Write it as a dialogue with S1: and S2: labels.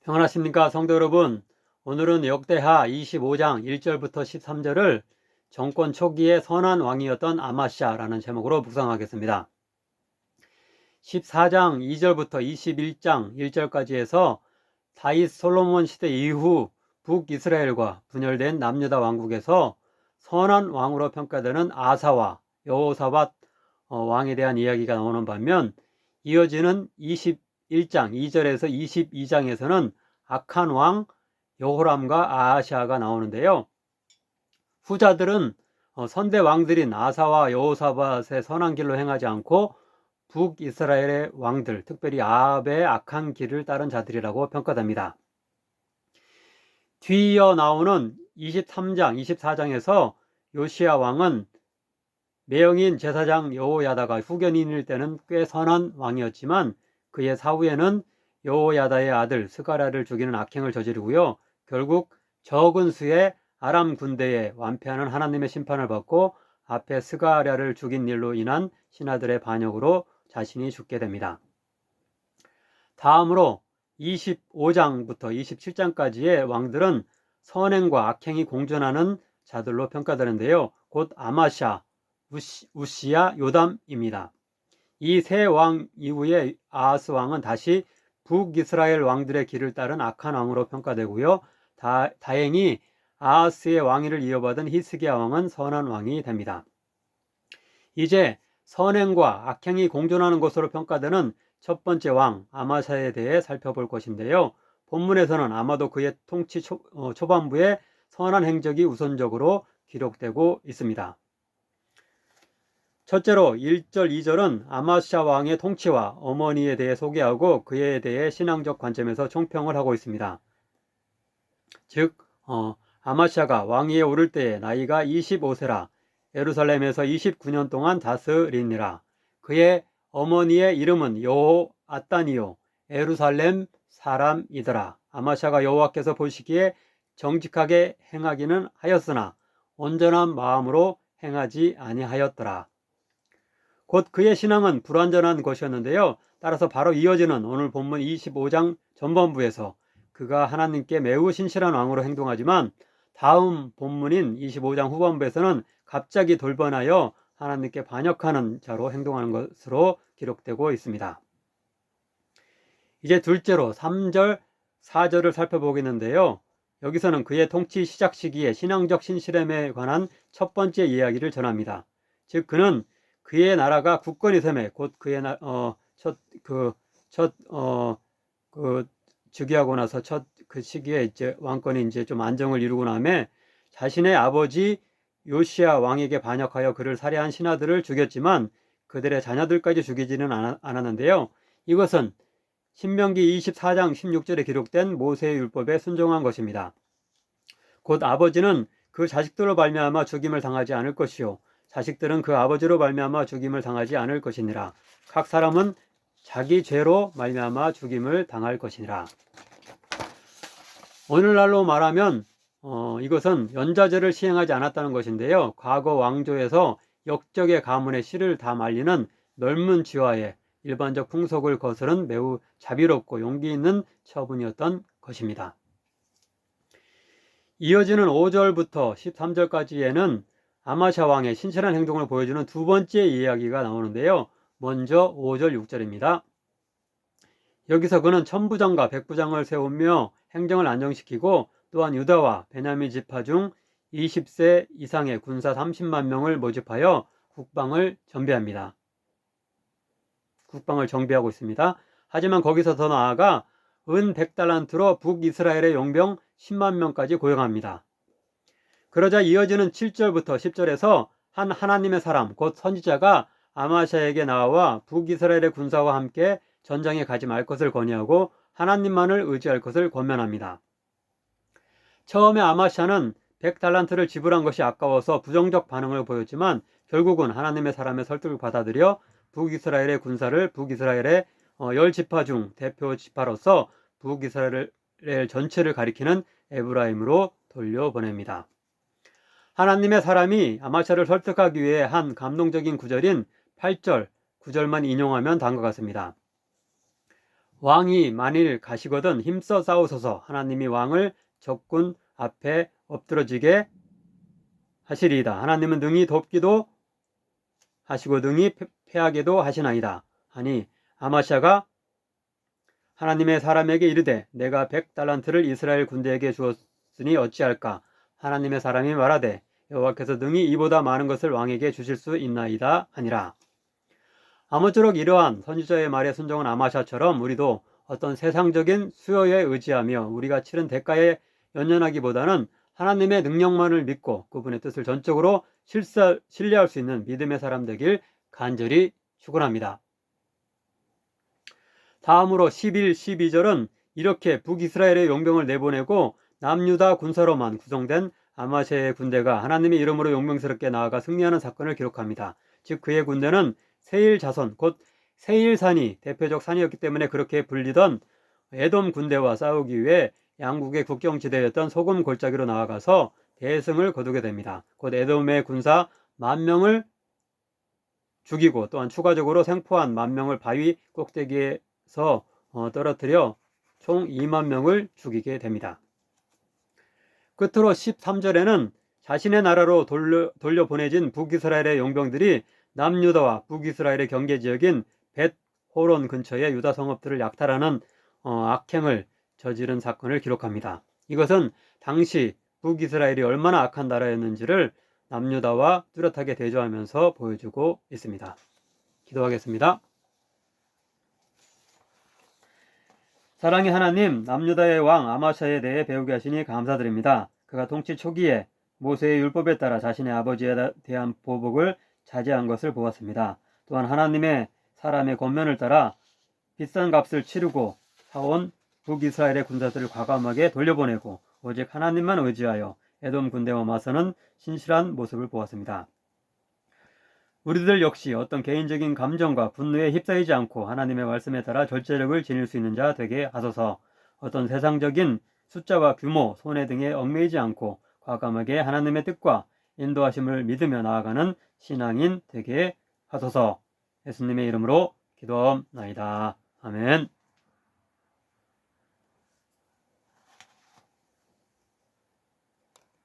S1: 평안하십니까 성도 여러분. 오늘은 역대하 25장 1절부터 13절을 정권 초기에 선한 왕이었던 아마시아라는 제목으로 묵상하겠습니다. 14장 2절부터 21장 1절까지 해서 다윗 솔로몬 시대 이후 북이스라엘과 분열된 남유다 왕국에서 선한 왕으로 평가되는 아사와 여호사밧 왕에 대한 이야기가 나오는 반면, 이어지는 21장 2절에서 22장에서는 악한 왕 여호람과 아하시아가 나오는데요. 후자들은 선대 왕들인 아사와 여호사밧의 선한 길로 행하지 않고 북이스라엘의 왕들, 특별히 아합의 악한 길을 따른 자들이라고 평가됩니다. 뒤이어 나오는 23장, 24장에서 요시야 왕은 매형인 제사장 여호야다가 후견인일 때는 꽤 선한 왕이었지만, 그의 사후에는 여호야다의 아들 스가랴를 죽이는 악행을 저지르고요, 결국 적은 수의 아람 군대에 완패하는 하나님의 심판을 받고 앞에 스가랴를 죽인 일로 인한 신하들의 반역으로 자신이 죽게 됩니다. 다음으로 25장부터 27장까지의 왕들은 선행과 악행이 공존하는 자들로 평가되는데요, 곧 아마샤, 우시야, 요담입니다. 이 세 왕 이후에 아하스 왕은 다시 북이스라엘 왕들의 길을 따른 악한 왕으로 평가되고요, 다행히 아하스의 왕위를 이어받은 히스기야 왕은 선한 왕이 됩니다. 이제 선행과 악행이 공존하는 것으로 평가되는 첫 번째 왕 아마샤에 대해 살펴볼 것인데요, 본문에서는 아마도 그의 통치 초반부에 선한 행적이 우선적으로 기록되고 있습니다. 첫째로 1절, 2절은 아마샤 왕의 통치와 어머니에 대해 소개하고 그에 대해 신앙적 관점에서 총평을 하고 있습니다. 즉 아마샤가 왕위에 오를 때에 나이가 25세라 예루살렘에서 29년 동안 다스리니라. 그의 어머니의 이름은 여호아따니요 예루살렘 사람이더라. 아마샤가 여호와께서 보시기에 정직하게 행하기는 하였으나 온전한 마음으로 행하지 아니하였더라. 곧 그의 신앙은 불완전한 것이었는데요, 따라서 바로 이어지는 오늘 본문 25장 전반부에서 그가 하나님께 매우 신실한 왕으로 행동하지만, 다음 본문인 25장 후반부에서는 갑자기 돌변하여 하나님께 반역하는 자로 행동하는 것으로 기록되고 있습니다. 이제 둘째로 3절, 4절을 살펴보겠는데요, 여기서는 그의 통치 시작 시기에 신앙적 신실함에 관한 첫 번째 이야기를 전합니다. 즉 그는 그의 나라가 굳건히 셈에, 곧 그의 즉위하고 나서 첫 그 시기에 이제 왕권이 이제 좀 안정을 이루고 나면 자신의 아버지 요시야 왕에게 반역하여 그를 살해한 신하들을 죽였지만 그들의 자녀들까지 죽이지는 않았는데요, 이것은 신명기 24장 16절에 기록된 모세의 율법에 순종한 것입니다. 곧 아버지는 그 자식들로 말미암아 죽임을 당하지 않을 것이요 자식들은 그 아버지로 말미암아 죽임을 당하지 않을 것이니라. 각 사람은 자기 죄로 말미암아 죽임을 당할 것이니라. 오늘날로 말하면 이것은 연좌제를 시행하지 않았다는 것인데요, 과거 왕조에서 역적의 가문의 씨를 다 말리는 넓은 지화에 일반적 풍속을 거스른 매우 자비롭고 용기 있는 처분이었던 것입니다. 이어지는 5절부터 13절까지에는 아마샤 왕의 신실한 행동을 보여주는 두 번째 이야기가 나오는데요, 먼저 5절 6절입니다. 여기서 그는 천부장과 백부장을 세우며 행정을 안정시키고, 또한 유다와 베냐민 지파 중 20세 이상의 군사 30만 명을 모집하여 국방을 정비하고 있습니다. 하지만 거기서 더 나아가 은 100달란트로 북이스라엘의 용병 10만 명까지 고용합니다. 그러자 이어지는 7절부터 10절에서 한 하나님의 사람, 곧 선지자가 아마샤에게 나와 북이스라엘의 군사와 함께 전장에 가지 말 것을 권유하고 하나님만을 의지할 것을 권면합니다. 처음에 아마샤는 100달란트를 지불한 것이 아까워서 부정적 반응을 보였지만, 결국은 하나님의 사람의 설득을 받아들여 북이스라엘의 군사를 북이스라엘의 10지파 중 대표 지파로서 북이스라엘 전체를 가리키는 에브라임으로 돌려보냅니다. 하나님의 사람이 아마샤를 설득하기 위해 한 감동적인 구절인 8절, 9절만 인용하면 다음과 같습니다. 왕이 만일 가시거든 힘써 싸우소서. 하나님이 왕을 적군 앞에 엎드러지게 하시리이다. 하나님은 능히 돕기도 하시고 능히 패하게도 하시나이다. 하니 아마샤가 하나님의 사람에게 이르되 내가 100달란트를 이스라엘 군대에게 주었으니 어찌할까? 하나님의 사람이 말하되 여호와께서 능히 이보다 많은 것을 왕에게 주실 수 있나이다 하니라. 아무쪼록 이러한 선지자의 말에 순종한 아마샤처럼 우리도 어떤 세상적인 수요에 의지하며 우리가 치른 대가에 연연하기보다는 하나님의 능력만을 믿고 그분의 뜻을 전적으로 신뢰할 수 있는 믿음의 사람 되길 간절히 축원합니다. 다음으로 11, 12절은 이렇게 북이스라엘의 용병을 내보내고 남유다 군사로만 구성된 아마샤의 군대가 하나님의 이름으로 용맹스럽게 나아가 승리하는 사건을 기록합니다. 즉 그의 군대는 세일 자손, 곧 세일산이 대표적 산이었기 때문에 그렇게 불리던 에돔 군대와 싸우기 위해 양국의 국경지대였던 소금 골짜기로 나아가서 대승을 거두게 됩니다. 곧 에돔의 군사 10,000명을 죽이고 또한 추가적으로 생포한 10,000명을 바위 꼭대기에서 떨어뜨려 총 20,000명을 죽이게 됩니다. 끝으로 13절에는 자신의 나라로 돌려보내진 북이스라엘의 용병들이 남유다와 북이스라엘의 경계지역인 벳호론 근처의 유다 성읍들을 약탈하는 악행을 저지른 사건을 기록합니다. 이것은 당시 북이스라엘이 얼마나 악한 나라였는지를 남유다와 뚜렷하게 대조하면서 보여주고 있습니다. 기도하겠습니다. 사랑의 하나님, 남유다의 왕 아마샤에 대해 배우게 하시니 감사드립니다. 그가 통치 초기에 모세의 율법에 따라 자신의 아버지에 대한 보복을 자제한 것을 보았습니다. 또한 하나님의 사람의 권면을 따라 비싼 값을 치르고 사온 북이스라엘의 군사들을 과감하게 돌려보내고 오직 하나님만 의지하여 에돔 군대와 맞서는 신실한 모습을 보았습니다. 우리들 역시 어떤 개인적인 감정과 분노에 휩싸이지 않고 하나님의 말씀에 따라 절제력을 지닐 수 있는 자 되게 하소서. 어떤 세상적인 숫자와 규모, 손해 등에 얽매이지 않고 과감하게 하나님의 뜻과 인도하심을 믿으며 나아가는 신앙인 되게 하소서. 예수님의 이름으로 기도하옵나이다. 아멘.